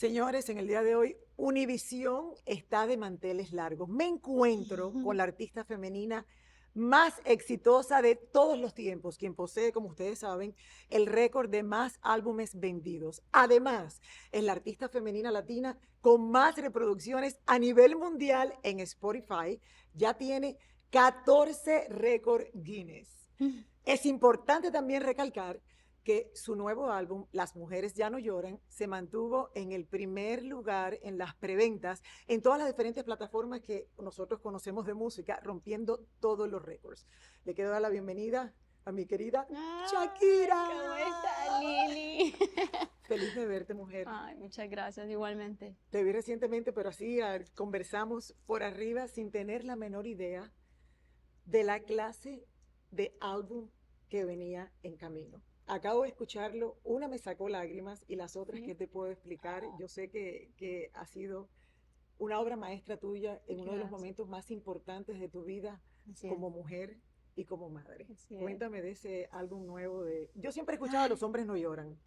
Señores, en el día de hoy, Univisión está de manteles largos. Me encuentro con la artista femenina más exitosa de todos los tiempos, quien posee, como ustedes saben, el récord de más álbumes vendidos. Además, es la artista femenina latina con más reproducciones a nivel mundial en Spotify. Ya tiene 14 récord Guinness. Es importante también recalcar que su nuevo álbum, Las Mujeres Ya No Lloran, se mantuvo en el primer lugar en las preventas en todas las diferentes plataformas que nosotros conocemos de música, rompiendo todos los récords. Le quiero dar la bienvenida a mi querida Ay, Shakira. ¿cómo está Lili? Feliz de verte, mujer. Ay, muchas gracias, igualmente. Te vi recientemente, pero así conversamos por arriba sin tener la menor idea de la clase de álbum que venía en camino. Acabo de escucharlo, una me sacó lágrimas y las otras que Sí. te puedo explicar. Yo sé que ha sido una obra maestra tuya en uno de los Gracias. momentos más importantes de tu vida Así es, como mujer y como madre. así es. Cuéntame de ese álbum nuevo de... Yo siempre he escuchado Los hombres no lloran,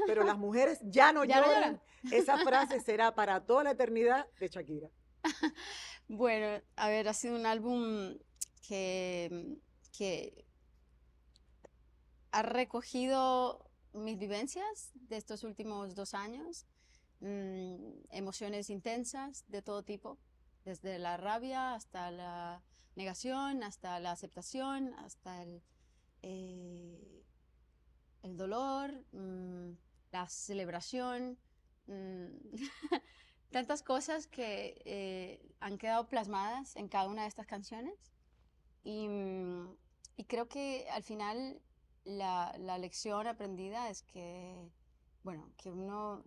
pero Ah, las mujeres ya no ¿ya no lloran. lloran? Esa frase será para toda la eternidad de Shakira. Bueno, a ver, ha sido un álbum que ha recogido mis vivencias de estos últimos 2 años, emociones intensas de todo tipo, desde la rabia hasta la negación, hasta la aceptación, hasta eh, el dolor, la celebración, mm, tantas cosas que han quedado plasmadas en cada una de estas canciones. Y, y creo que al final la lección aprendida es que, bueno, que uno,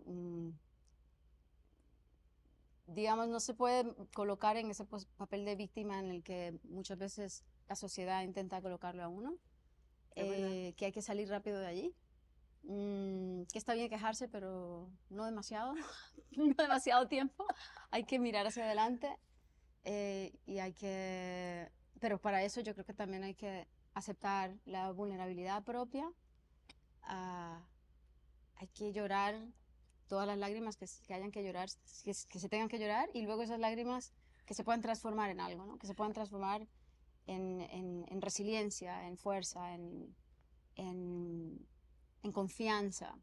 digamos, no se puede colocar en ese papel de víctima en el que muchas veces la sociedad intenta colocarlo a uno, Es verdad. que hay que salir rápido de allí. Que está bien quejarse, pero no demasiado, no demasiado tiempo. Hay que mirar hacia adelante y hay que... Pero para eso yo creo que también hay que aceptar la vulnerabilidad propia. ah, Hay que llorar todas las lágrimas que hayan que llorar, que se tengan que llorar, y luego esas lágrimas que se puedan transformar en algo, ¿no? Que se puedan transformar en resiliencia, en fuerza, en, en confianza.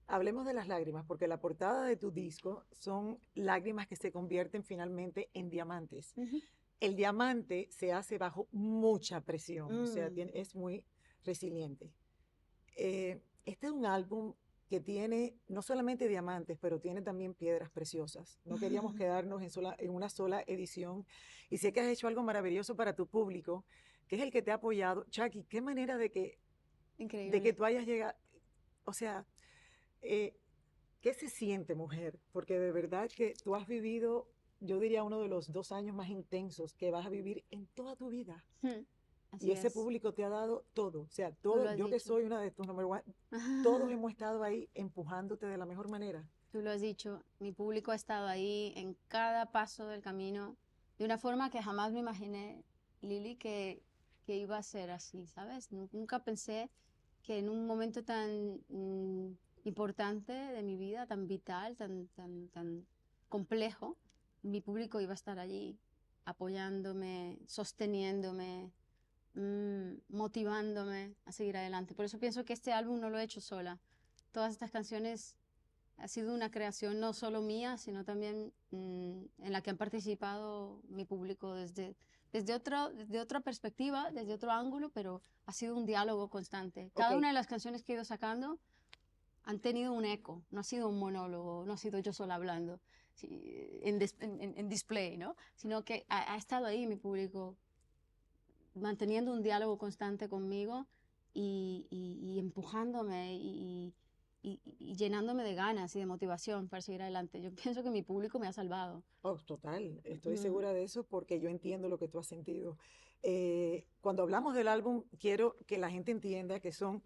Hablemos de las lágrimas, porque la portada de tu disco son lágrimas que se convierten finalmente en diamantes. Ujú. El diamante se hace bajo mucha presión, o sea, Mm. es muy resiliente. Este es un álbum que tiene no solamente diamantes, pero tiene también piedras preciosas. No queríamos quedarnos en una sola edición. Y sé que has hecho algo maravilloso para tu público, que es el que te ha apoyado. Chucky, qué manera de que Increíble. tú hayas llegado, o sea, eh, ¿qué se siente, mujer? Porque de verdad que tú has vivido, yo diría, uno de los 2 años más intensos que vas a vivir en toda tu vida. Mm. Y Así ese es, público te ha dado todo. O sea, tú todo, lo has yo que dicho. soy una de tus number one, todos hemos estado ahí empujándote de la mejor manera. Tú lo has dicho. Mi público ha estado ahí en cada paso del camino de una forma que jamás me imaginé, Lili, que iba a ser así, ¿sabes? Nunca pensé que en un momento tan importante de mi vida, tan vital, tan complejo, mi público iba a estar allí apoyándome, sosteniéndome, motivándome a seguir adelante. Por eso pienso que este álbum no lo he hecho sola. Todas estas canciones ha sido una creación no solo mía, sino también en la que han participado mi público desde otra perspectiva, desde otro ángulo, pero ha sido un diálogo constante. Ok, Cada una de las canciones que he ido sacando han tenido un eco, no ha sido un monólogo, no ha sido yo sola hablando en display, ¿no? Sino que ha estado ahí mi público manteniendo un diálogo constante conmigo y empujándome y llenándome de ganas y de motivación para seguir adelante. Yo pienso que mi público me ha salvado. oh, total, estoy Mm. segura de eso porque yo entiendo lo que tú has sentido. Cuando hablamos del álbum, quiero que la gente entienda que es un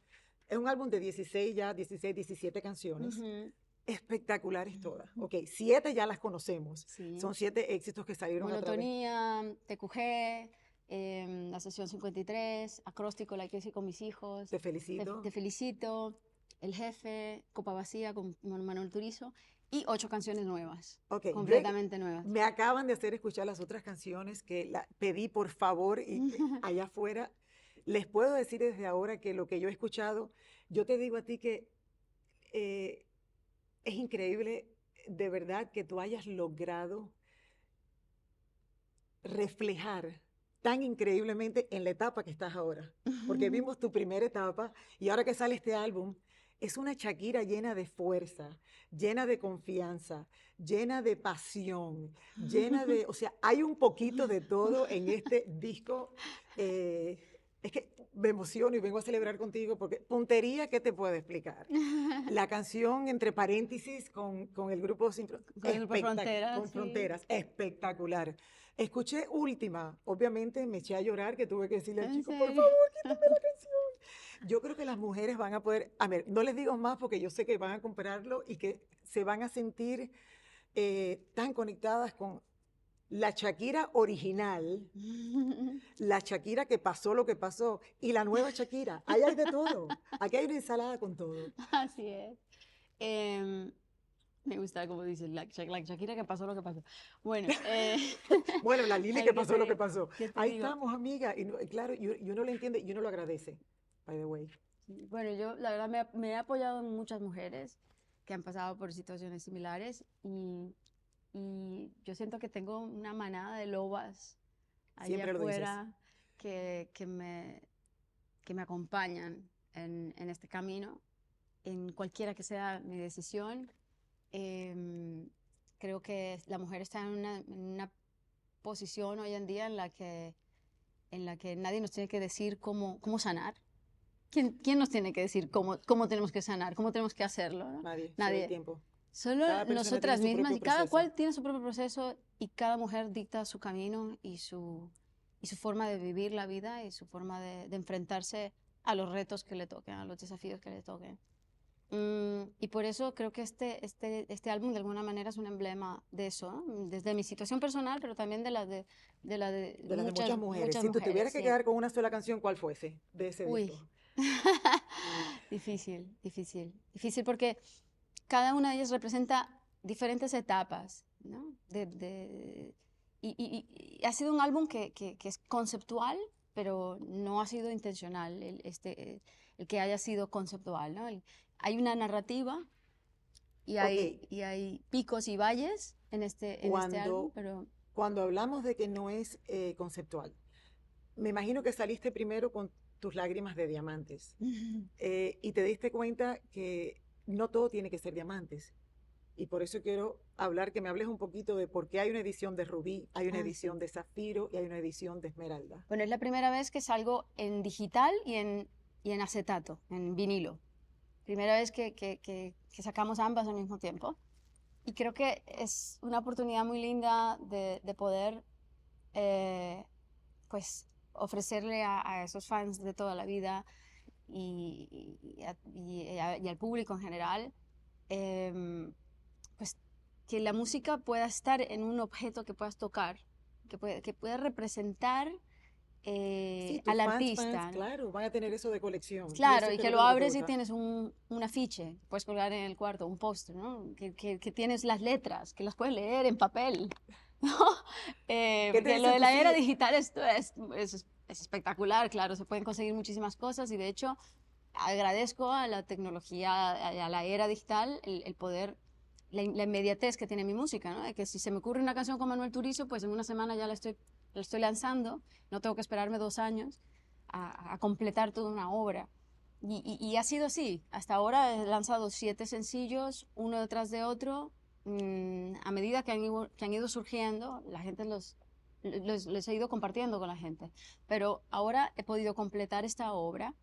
álbum de 16 ya, 16, 17 canciones, Ujú. espectaculares todas. Ok, 7 ya las conocemos, Sí. son 7 éxitos que salieron a través. Monotonía, TQG, la sesión 53, acróstico, la que hice con mis hijos, Te felicito. te felicito, El Jefe, Copa Vacía con Manuel Turizo. Y 8 canciones nuevas, Ok, completamente nuevas. me acaban de hacer escuchar las otras canciones que pedí por favor y que allá afuera. Les puedo decir desde ahora que lo que yo he escuchado, yo te digo a ti que eh, es increíble de verdad que tú hayas logrado reflejar tan increíblemente en la etapa que estás ahora. Porque vimos tu primera etapa y ahora que sale este álbum, es una Shakira llena de fuerza, llena de confianza, llena de pasión, llena de, o sea, hay un poquito de todo en este disco. Es que me emociono y vengo a celebrar contigo porque puntería, ¿qué te puedo explicar? La canción entre paréntesis con el grupo Con el grupo Frontera, con sí. Fronteras, espectacular. Escuché Última, obviamente me eché a llorar que tuve que decirle al ¿En chico, por serio? favor, quítame la canción. Yo creo que las mujeres van a poder, a ver, no les digo más porque yo sé que van a comprarlo y que se van a sentir tan conectadas con la Shakira original, la Shakira que pasó lo que pasó y la nueva Shakira. Ahí hay de todo. Aquí hay una ensalada con todo. Así es. Em, Me gusta como dices, la Shakira que pasó lo que pasó. Bueno, Bueno, la Lili a ver, que pasó lo que pasó. qué te Ahí digo? estamos, amiga. Y claro, y uno lo entiende y uno lo agradece, by the way. Sí, bueno, yo la verdad me he apoyado en muchas mujeres que han pasado por situaciones similares y yo siento que tengo una manada de lobas allá Siempre lo dices. afuera que, que me, que me acompañan en este camino, en cualquiera que sea mi decisión. Em, Creo que la mujer está en una posición hoy en día en la que nadie nos tiene que decir cómo sanar. ¿Quién nos tiene que decir cómo tenemos que sanar, cómo tenemos que hacerlo, ¿no? Nadie, solo el Nadie. tiempo. Solo Cada persona tiene nosotras su mismas propio y cada proceso. cual tiene su propio proceso y cada mujer dicta su camino y su forma de vivir la vida y su forma de enfrentarse a los retos que le toquen, a los desafíos que le toquen. Y por eso creo que este álbum de alguna manera es un emblema de eso, ¿no? Desde mi situación personal, pero también de la de De las de muchas mujeres. muchas Si tú mujeres, tuvieras que sí. quedar con una sola canción, ¿cuál fuese de ese Uy, disco? difícil, difícil, difícil porque cada una de ellas representa diferentes etapas, ¿no? Y ha sido un álbum que es conceptual, pero no ha sido intencional el que haya sido conceptual, ¿no? Hay una narrativa Ok, y hay picos y valles en este álbum, cuando, pero cuando hablamos de que no es conceptual, me imagino que saliste primero con tus lágrimas de diamantes y te diste cuenta que no todo tiene que ser diamantes. Y por eso quiero hablar, que me hables un poquito de por qué hay una edición de rubí, hay una sí. edición de zafiro y hay una edición de esmeralda. Bueno, es la primera vez que salgo en digital y en acetato, en vinilo. Primera vez que sacamos ambas al mismo tiempo. Y creo que es una oportunidad muy linda de poder eh, pues ofrecerle a esos fans de toda la vida y al público en general, em, pues que la música pueda estar en un objeto que puedas tocar, que pueda representar Sí, al tus fans, artista, ¿no? claro, van a tener eso de colección y Claro, eso y que es que lo lo que te abres y gusta. tienes un afiche, puedes colgar en el cuarto, un póster, ¿no? Que tienes las letras, que las puedes leer en papel, ¿no? ¿Qué te Porque lo dicen de tus la era hijos? digital es espectacular, claro, se pueden conseguir muchísimas cosas y de hecho agradezco a la tecnología, a la era digital, el poder, la inmediatez que tiene mi música, ¿no? De que si se me ocurre una canción con Manuel Turizo, pues en una semana ya la estoy lanzando, no tengo que esperarme 2 años a completar toda una obra. Y ha sido así. Hasta ahora he lanzado 7 sencillos, uno detrás de otro. A medida que han ido surgiendo, la gente los he ido compartiendo con la gente. Pero ahora he podido completar esta obra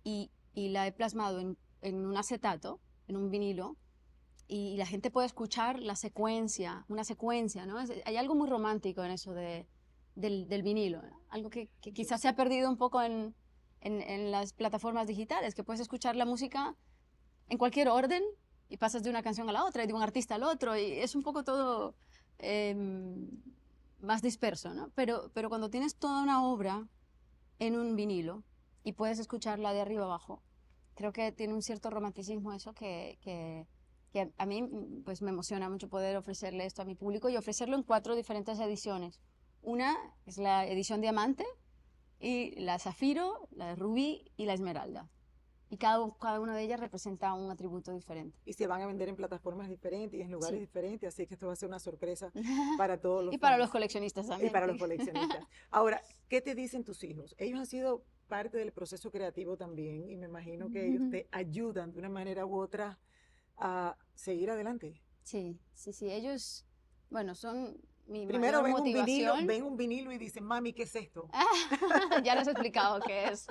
y la he plasmado en un acetato, en un vinilo, y la gente puede escuchar la secuencia, una secuencia, ¿no? Hay algo muy romántico en eso del vinilo, ¿no? Algo que Yo quizás se sé. ha perdido un poco en las plataformas digitales, que puedes escuchar la música en cualquier orden y pasas de una canción a la otra y de un artista al otro y es un poco todo más disperso, ¿no? Pero cuando tienes toda una obra en un vinilo y puedes escucharla de arriba abajo, creo que tiene un cierto romanticismo eso que a mí pues me emociona mucho poder ofrecerle esto a mi público y ofrecerlo en 4 diferentes ediciones. Una es la edición diamante, y la zafiro, la rubí y la esmeralda. Y cada una de ellas representa un atributo diferente. Y se van a vender en plataformas diferentes y en lugares Sí. diferentes, así que esto va a ser una sorpresa para todos los Y para fans los coleccionistas y también. para los coleccionistas. Ahora, ¿qué te dicen tus hijos? Ellos han sido parte del proceso creativo también y me imagino que ellos te ayudan de una manera u otra a seguir adelante. Sí, sí, sí. Ellos, bueno, son mi Primero mayor motivación. ven un vinilo y dicen, mami, ¿qué es esto? Ya les he explicado qué es.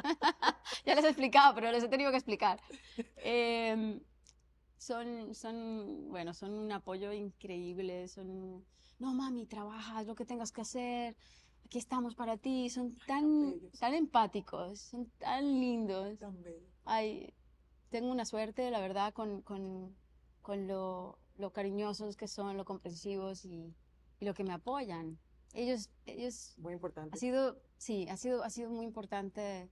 Ya les he explicado, pero les he tenido que explicar. Em, bueno, son un apoyo increíble. No, mami, trabaja, haz lo que tengas que hacer. Aquí estamos para ti. Son bellos. tan empáticos, son tan lindos. Tan bello. Ay, tengo una suerte, la verdad, con lo cariñosos que son, lo comprensivos y lo que me apoyan. Ellos Muy importante. sí, ha sido muy importante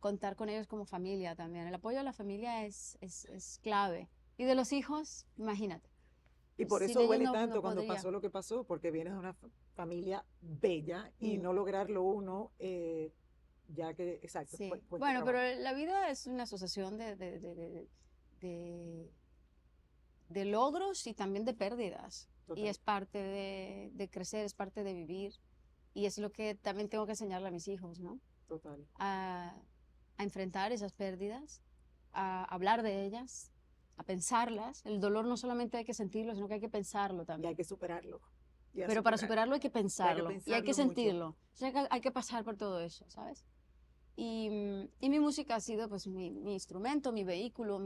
contar con ellos como familia también. El apoyo a la familia es clave. Y de los hijos, imagínate. Y por Sin eso ellos duele no tanto cuando podría. pasó lo que pasó, porque vienes de una familia bella y Mm, no lograrlo uno, ya que, exacto, sí. cuesta Bueno, pero trabajo. la vida es una asociación de logros y también de pérdidas. Y Total, es parte de crecer, es parte de vivir. Y es lo que también tengo que enseñarle a mis hijos, ¿no? total. A, a enfrentar esas pérdidas, a hablar de ellas, a pensarlas. El dolor no solamente hay que sentirlo, sino que hay que pensarlo Y también. hay que superarlo. Y a Pero para superar. superarlo hay que Y hay que pensarlo y hay que pensarlo mucho. sentirlo. O sea, hay que pasar por todo eso, ¿sabes? Y mi música ha sido pues mi instrumento, mi vehículo,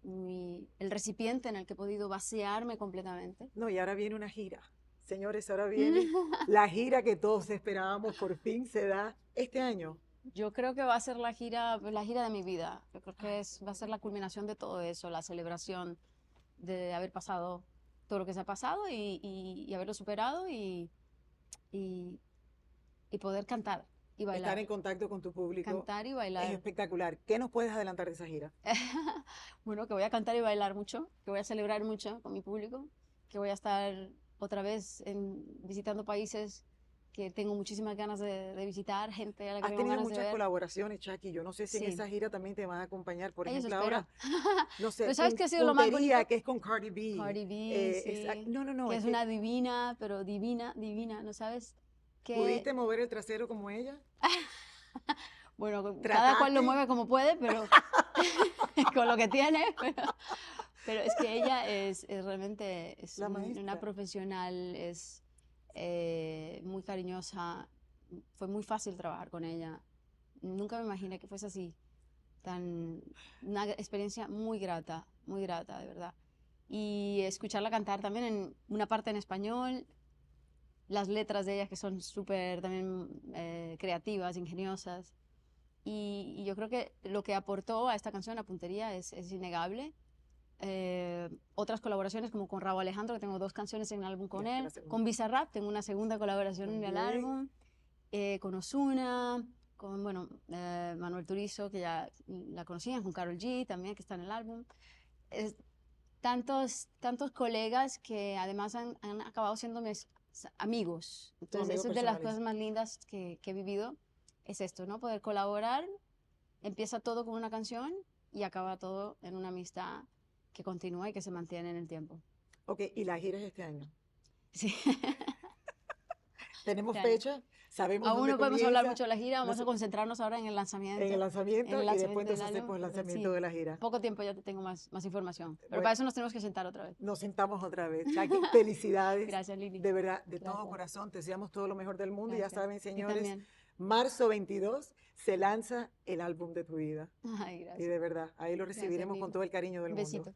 el recipiente en el que he podido vaciarme completamente. No, y ahora viene una gira. Señores, ahora viene la gira que todos esperábamos, por fin se da este año. Yo creo que va a ser la gira de mi vida. Yo creo que va a ser la culminación de todo eso, la celebración de haber pasado todo lo que se ha pasado y haberlo superado y, y poder cantar y Estar bailar. en contacto con tu público Cantar y es bailar. espectacular. ¿Qué nos puedes adelantar de esa gira? Bueno, que voy a cantar y bailar mucho, que voy a celebrar mucho con mi público, que voy a estar otra vez visitando países que tengo muchísimas ganas de visitar, gente a la que Has tengo tenido ganas de muchas ver. colaboraciones, Chucky. Yo no sé si en Sí, esa gira también te van a acompañar. Por ellos ejemplo, espero. ahora, no sé, Pero ¿sabes qué ha sido lo más Puntería, bonito? que es con Cardi B. Cardi B, sí, No, no, no, que es es que una divina, pero divina, divina, ¿no sabes? Que, pudiste mover el trasero como ella. bueno, cada cual lo Trataste mueve como puede, pero con lo que tiene, pero es que ella es realmente la una maestra. profesional, es muy cariñosa, fue muy fácil trabajar con ella. Nunca me imaginé que fuese así, una experiencia muy grata, de verdad. Y escucharla cantar también en una parte en español, las letras de ella que son súper también creativas, ingeniosas. Y yo creo que lo que aportó a esta canción, a Puntería, es innegable. Otras colaboraciones como con Rauw Alejandro, que tengo 2 canciones en el álbum Ya con está él, la segunda. con Bizarrap tengo una segunda colaboración en el También. álbum, con Ozuna, con bueno, Manuel Turizo, que ya la conocían, con Karol G también, que está en el álbum. Es- tantos colegas que además han acabado siendo mis amigos. Tus Entonces, amigos esa es de las personales. cosas más lindas que he vivido, es esto, ¿no? Poder colaborar. Empieza todo con una canción y acaba todo en una amistad que continúa y que se mantiene en el tiempo. Ok, y la gira es este año. Sí. Tenemos Este año. fecha, sabemos Aún dónde no podemos hablar comienza, mucho de la gira, no vamos a sé, concentrarnos ahora en en el el lanzamiento y lanzamiento después del entonces hacemos álbum, el pero lanzamiento sí, de la gira. poco tiempo ya te tengo más información. Pero Bueno, para eso nos tenemos que sentar otra vez. nos sentamos otra vez. Chucky, felicidades. Gracias, Lili. De verdad, de todo Gracias, corazón, te deseamos todo lo mejor del mundo. Y ya gracias. saben, Y señores, también. marzo 22 se lanza el álbum de tu vida. Ay, Y gracias. de verdad, ahí lo Gracias, recibiremos con Lili. todo el cariño del Un mundo. besito.